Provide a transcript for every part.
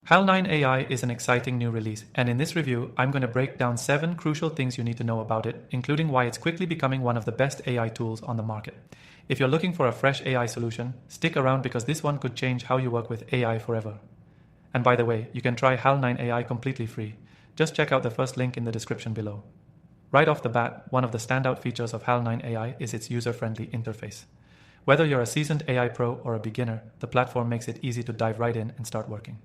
Hal9 AI is an exciting new release, and in this review, I'm going to break down 7 crucial things you need to know about it, including why it's quickly becoming one of the best AI tools on the market. If you're looking for a fresh AI solution, stick around because this one could change how you work with AI forever. And by the way, you can try Hal9 AI completely free. Just check out the first link in the description below. Right off the bat, one of the standout features of Hal9 AI is its user-friendly interface. Whether you're a seasoned AI pro or a beginner, the platform makes it easy to dive right in and start working.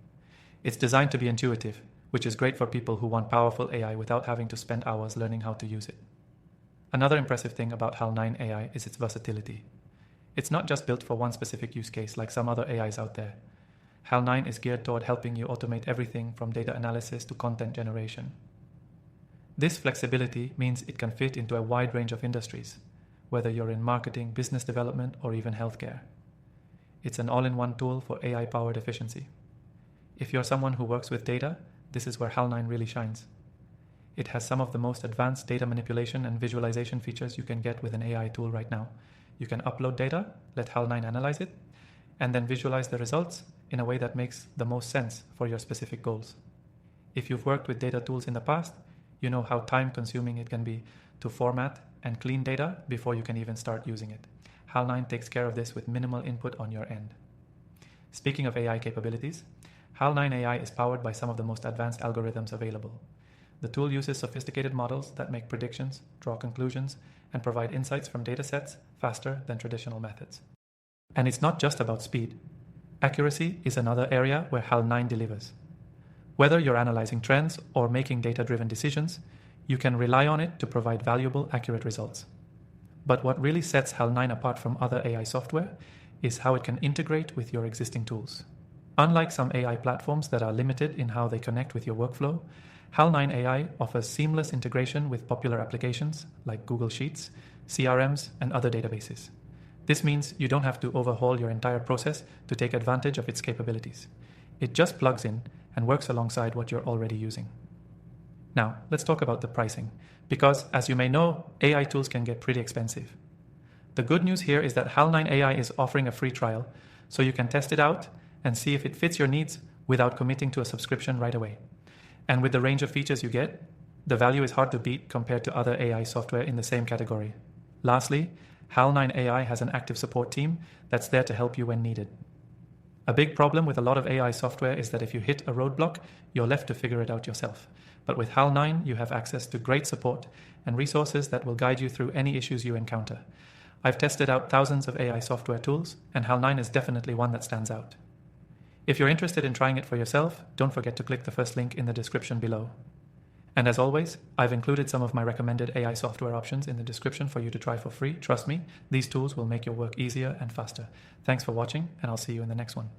It's designed to be intuitive, which is great for people who want powerful AI without having to spend hours learning how to use it. Another impressive thing about Hal9 AI is its versatility. It's not just built for one specific use case like some other AIs out there. Hal9 is geared toward helping you automate everything from data analysis to content generation. This flexibility means it can fit into a wide range of industries, whether you're in marketing, business development, or even healthcare. It's an all-in-one tool for AI-powered efficiency. If you're someone who works with data, this is where Hal9 really shines. It has some of the most advanced data manipulation and visualization features you can get with an AI tool right now. You can upload data, let Hal9 analyze it, and then visualize the results in a way that makes the most sense for your specific goals. If you've worked with data tools in the past, you know how time-consuming it can be to format and clean data before you can even start using it. Hal9 takes care of this with minimal input on your end. Speaking of AI capabilities, Hal9 AI is powered by some of the most advanced algorithms available. The tool uses sophisticated models that make predictions, draw conclusions, and provide insights from datasets faster than traditional methods. And it's not just about speed. Accuracy is another area where Hal9 delivers. Whether you're analyzing trends or making data-driven decisions, you can rely on it to provide valuable, accurate results. But what really sets Hal9 apart from other AI software is how it can integrate with your existing tools. Unlike some AI platforms that are limited in how they connect with your workflow, Hal9 AI offers seamless integration with popular applications like Google Sheets, CRMs, and other databases. This means you don't have to overhaul your entire process to take advantage of its capabilities. It just plugs in and works alongside what you're already using. Now, let's talk about the pricing, because as you may know, AI tools can get pretty expensive. The good news here is that Hal9 AI is offering a free trial, so you can test it out and see if it fits your needs without committing to a subscription right away. And with the range of features you get, the value is hard to beat compared to other AI software in the same category. Lastly, Hal9 AI has an active support team that's there to help you when needed. A big problem with a lot of AI software is that if you hit a roadblock, you're left to figure it out yourself. But with Hal9, you have access to great support and resources that will guide you through any issues you encounter. I've tested out thousands of AI software tools, and Hal9 is definitely one that stands out. If you're interested in trying it for yourself, don't forget to click the first link in the description below. And as always, I've included some of my recommended AI software options in the description for you to try for free. Trust me, these tools will make your work easier and faster. Thanks for watching, and I'll see you in the next one.